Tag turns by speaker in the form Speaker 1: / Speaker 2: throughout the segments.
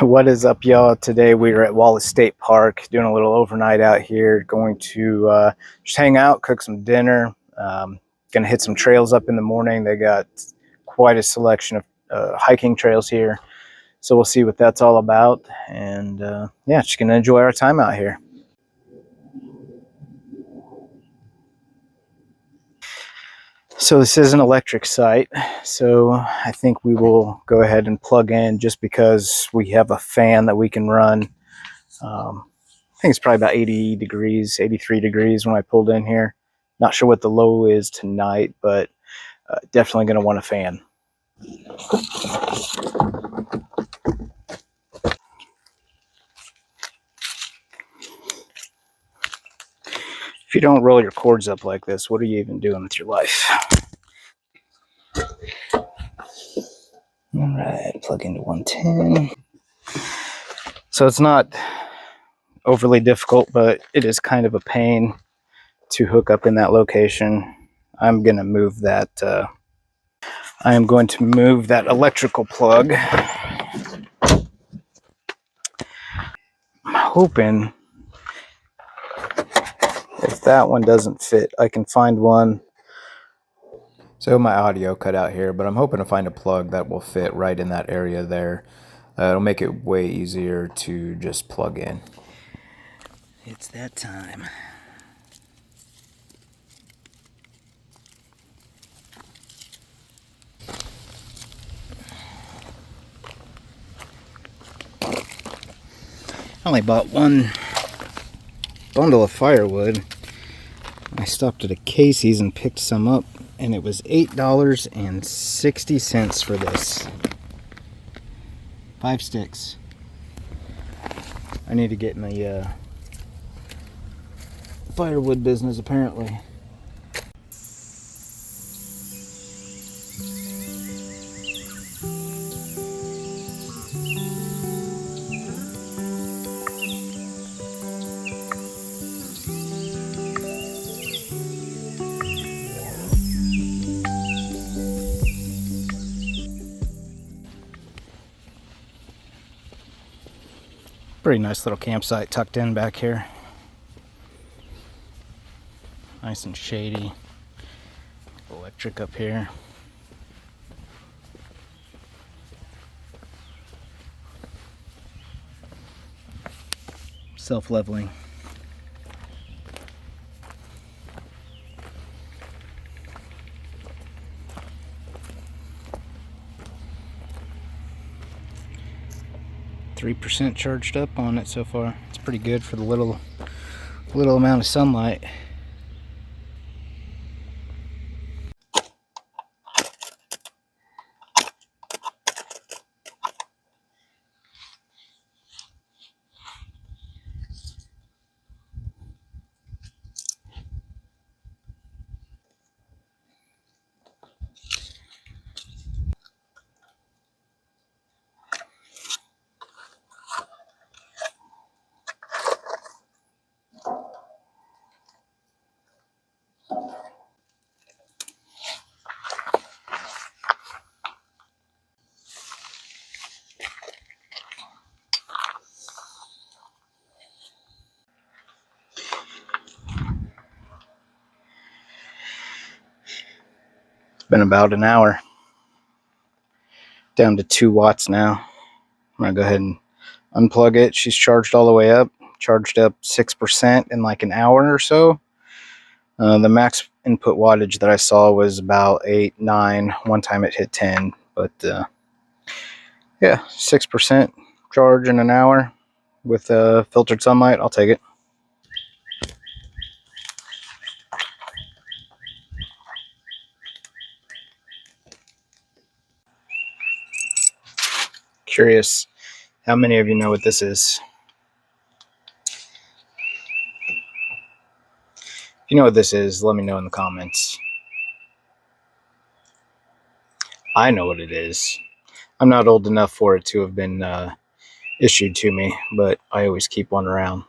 Speaker 1: What is up, y'all? Today we are at Wallace State Park doing a little overnight out here. Going to just hang out, cook some dinner. Gonna hit some trails up in the morning. They got quite a selection of hiking trails here, so we'll see what that's all about. And yeah, just gonna enjoy our time out here. So this is an electric site, so I think we will go ahead and plug in just because we have a fan that we can run. I think it's probably about 80 degrees, 83 degrees when I pulled in here. Not sure what the low is tonight, but definitely going to want a fan. If you don't roll your cords up like this, what are you even doing with your life? All right, plug into 110. So it's not overly difficult, but it is kind of a pain to hook up in that location. I'm going to move that. I am going to move that electrical plug. I'm hoping if that one doesn't fit, I can find one. So my audio cut out here, but I'm hoping to find a plug that will fit right in that area there. It'll make it way easier to just plug in. It's that time. I only bought one bundle of firewood. I stopped at a Casey's and picked some up, and it was $8.60 for this. 5 sticks. I need to get in the firewood business, apparently. Pretty nice little campsite tucked in back here. Nice and shady. Electric up here. Self-leveling. %3 charged up on it so far. It's pretty good for the little amount of sunlight. It's been about an hour. Down to 2 watts now. I'm gonna go ahead and unplug it. She's charged all the way up. Charged up 6% in like an hour or so. The max input wattage that I saw was about 8, 9. One time it hit 10, but yeah, 6% charge in an hour with filtered sunlight. I'll take it. Curious how many of you know what this is? If you know what this is, let me know in the comments. I know what it is. I'm not old enough for it to have been issued to me, but I always keep one around.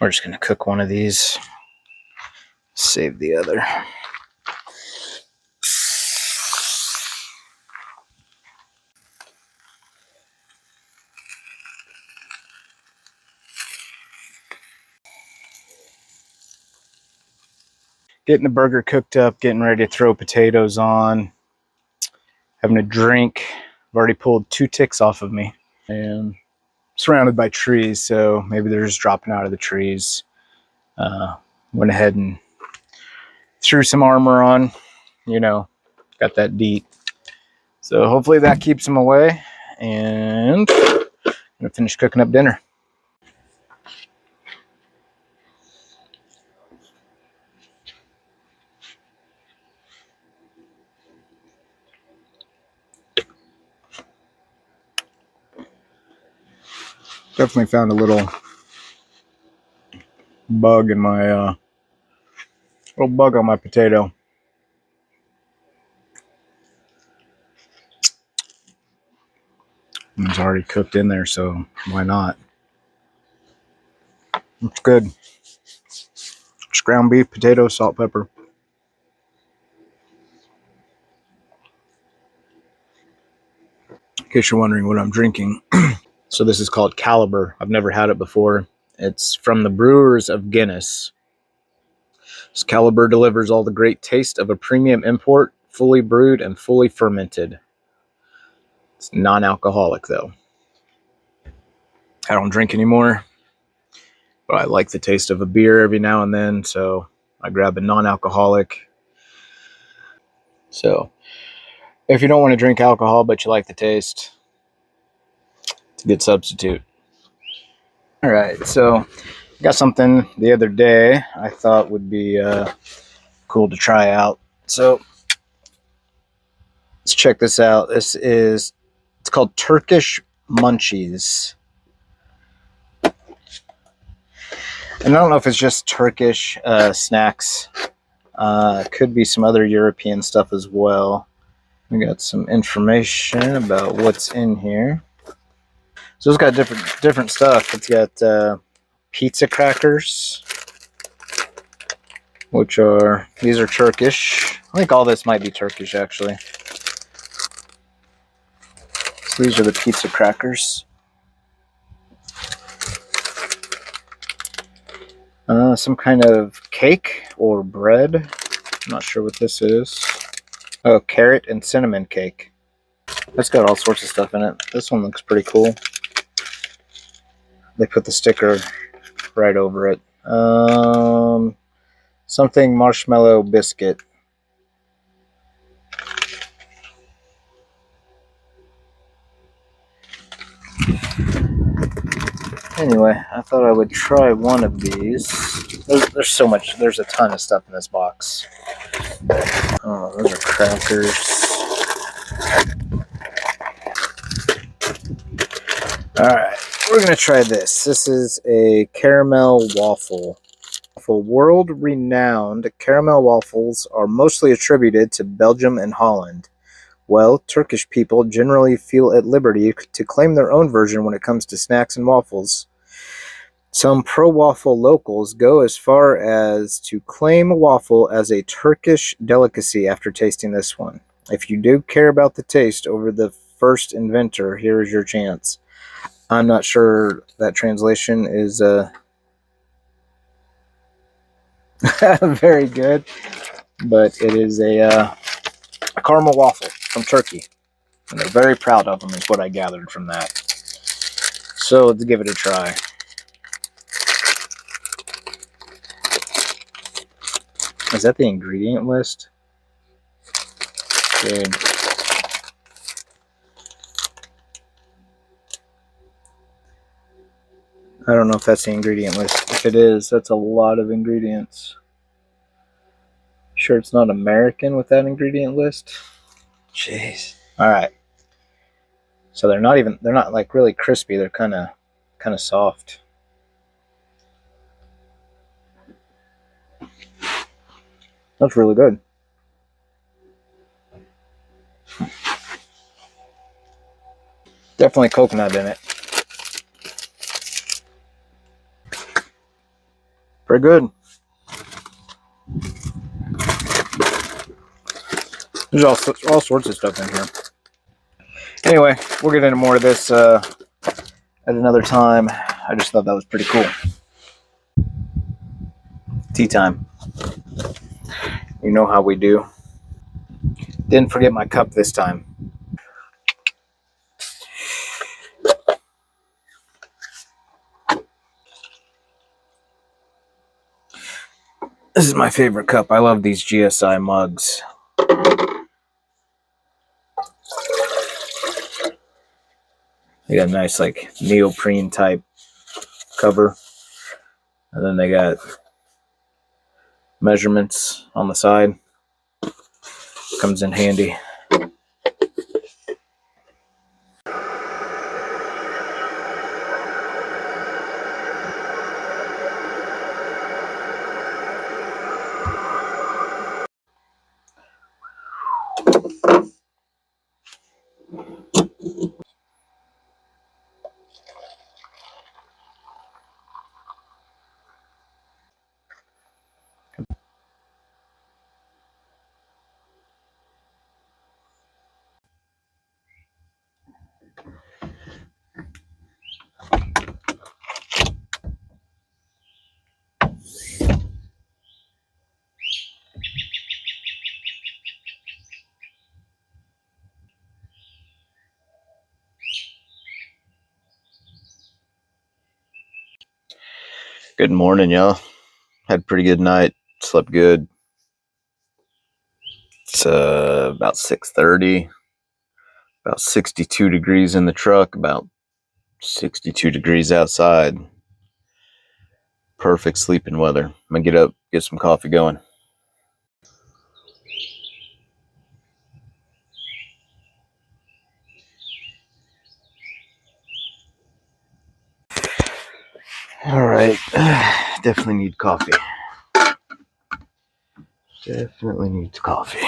Speaker 1: We're just gonna cook one of these, save the other. Getting the burger cooked up, getting ready to throw potatoes on, having a drink. I've already pulled 2 ticks off of me and surrounded by trees, so maybe they're just dropping out of the trees. Went ahead and threw some armor on, you know, got that DEET. So hopefully that keeps them away, and I'm gonna finish cooking up dinner. Definitely found a little bug in my little bug on my potato. It's already cooked in there, so why not? It's good. It's ground beef, potato, salt, pepper. In case you're wondering what I'm drinking. So this is called Caliber. I've never had it before. It's from the brewers of Guinness. This Caliber delivers all the great taste of a premium import, fully brewed and fully fermented. It's non-alcoholic though. I don't drink anymore, but I like the taste of a beer every now and then, so I grab a non-alcoholic. So if you don't want to drink alcohol but you like the taste, it's a good substitute. All right, so got something the other day I thought would be cool to try out. So let's check this out. It's called Turkish Munchies. And I don't know if it's just Turkish snacks. Could be some other European stuff as well. We got some information about what's in here. So it's got different stuff. It's got pizza crackers, which these are Turkish. I think all this might be Turkish actually. So these are the pizza crackers. Some kind of cake or bread. I'm not sure what this is. Oh, carrot and cinnamon cake. That's got all sorts of stuff in it. This one looks pretty cool. They put the sticker right over it. Something marshmallow biscuit. Anyway, I thought I would try one of these. There's so much. There's a ton of stuff in this box. Oh, those are crackers. Alright, we're going to try this. This is a caramel waffle. World-renowned caramel waffles are mostly attributed to Belgium and Holland. Well, Turkish people generally feel at liberty to claim their own version when it comes to snacks and waffles. Some pro-waffle locals go as far as to claim a waffle as a Turkish delicacy after tasting this one. If you do care about the taste over the first inventor, here is your chance. I'm not sure that translation is very good, but it is a caramel waffle from Turkey. And they're very proud of them, is what I gathered from that. So let's give it a try. Is that the ingredient list? Good. I don't know if that's the ingredient list. If it is, that's a lot of ingredients. Sure it's not American with that ingredient list? Jeez. Alright. So they're not like really crispy, they're kinda soft. That's really good. Definitely coconut in it. Very good. There's all sorts of stuff in here. Anyway, we'll get into more of this at another time. I just thought that was pretty cool. Tea time. You know how we do. Didn't forget my cup this time. This is my favorite cup. I love these GSI mugs. They got a nice like neoprene type cover. And then they got measurements on the side. Comes in handy. Good morning, y'all. Had a pretty good night. Slept good. It's about 6:30. About 62 degrees in the truck. About 62 degrees outside. Perfect sleeping weather. I'm gonna get up, get some coffee going. All right. Definitely need coffee. Definitely needs coffee.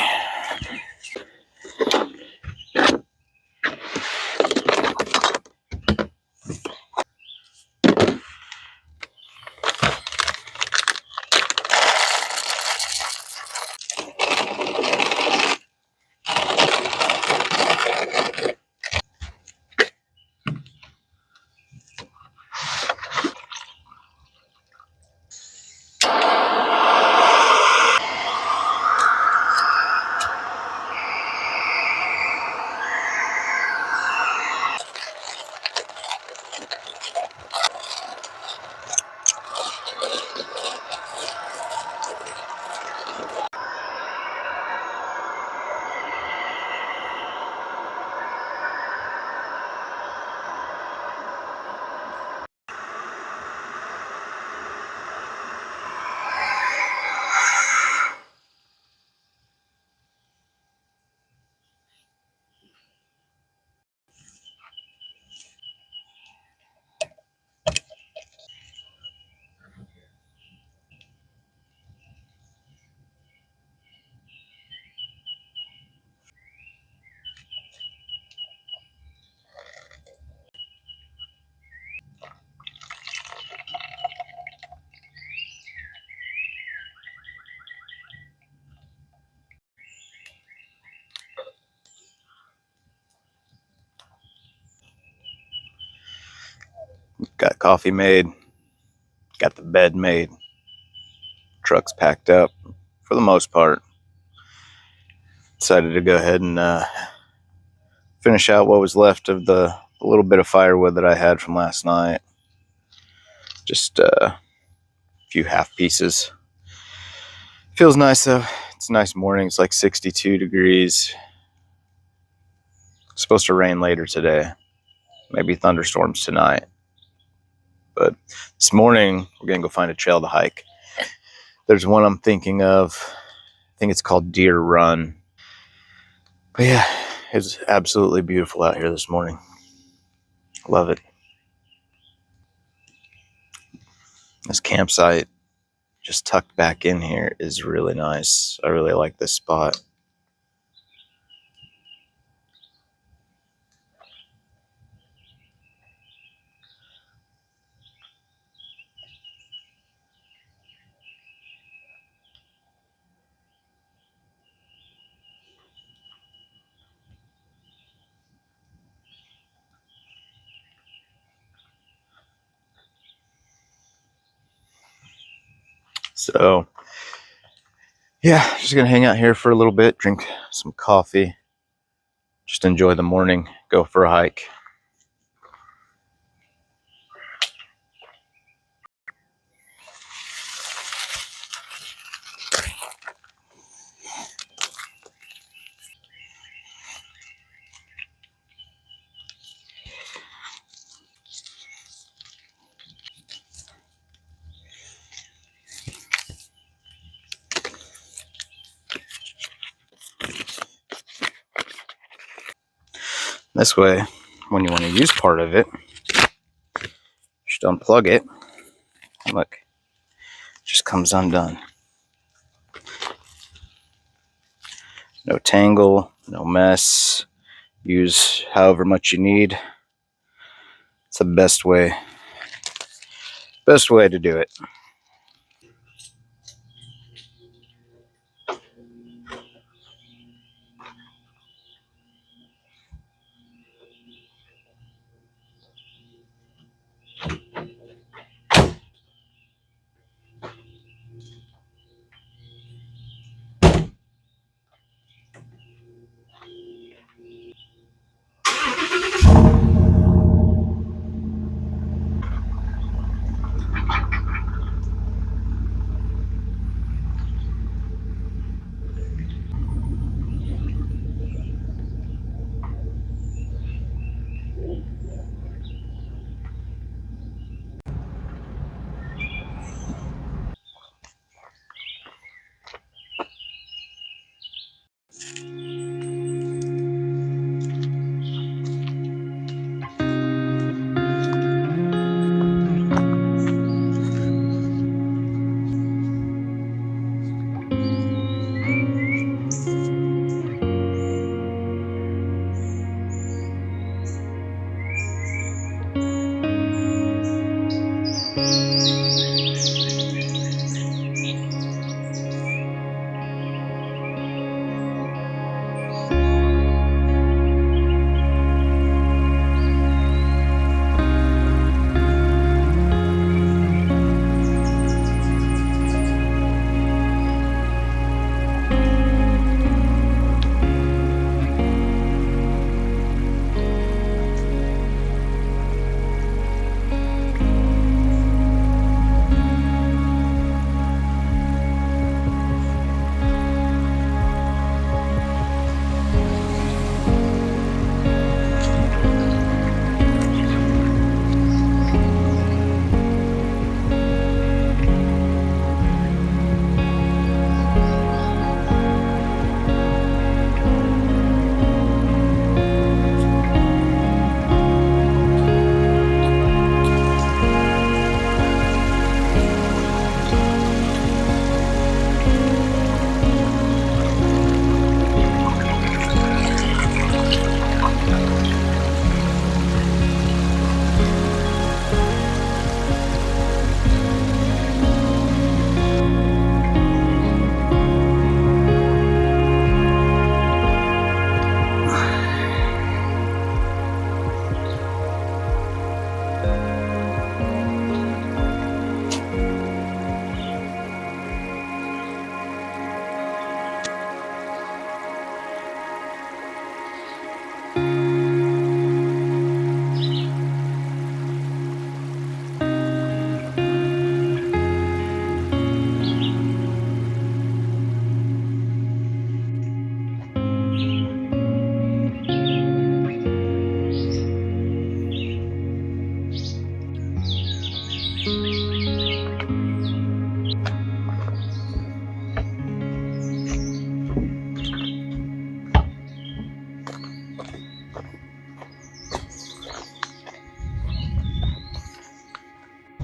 Speaker 1: Got coffee made. Got the bed made. Truck's packed up for the most part. Decided to go ahead and finish out what was left of the little bit of firewood that I had from last night. Just a few half pieces. Feels nice though. It's a nice morning. It's like 62 degrees. It's supposed to rain later today. Maybe thunderstorms tonight. But this morning, we're going to go find a trail to hike. There's one I'm thinking of. I think it's called Deer Run. But yeah, it's absolutely beautiful out here this morning. Love it. This campsite just tucked back in here is really nice. I really like this spot.
Speaker 2: So yeah, just gonna hang out here for a little bit, drink some coffee, just enjoy the morning, go for a hike. This way, when you want to use part of it, just unplug it, and look, it just comes undone. No tangle, no mess. Use however much you need. It's the best way to do it.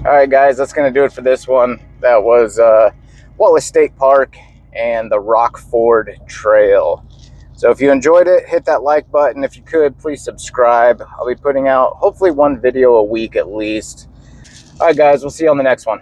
Speaker 2: Alright guys, that's going to do it for this one. That was Wallace State Park and the Rockford Trail. So if you enjoyed it, hit that like button. If you could, please subscribe. I'll be putting out hopefully one video a week at least. Alright guys, we'll see you on the next one.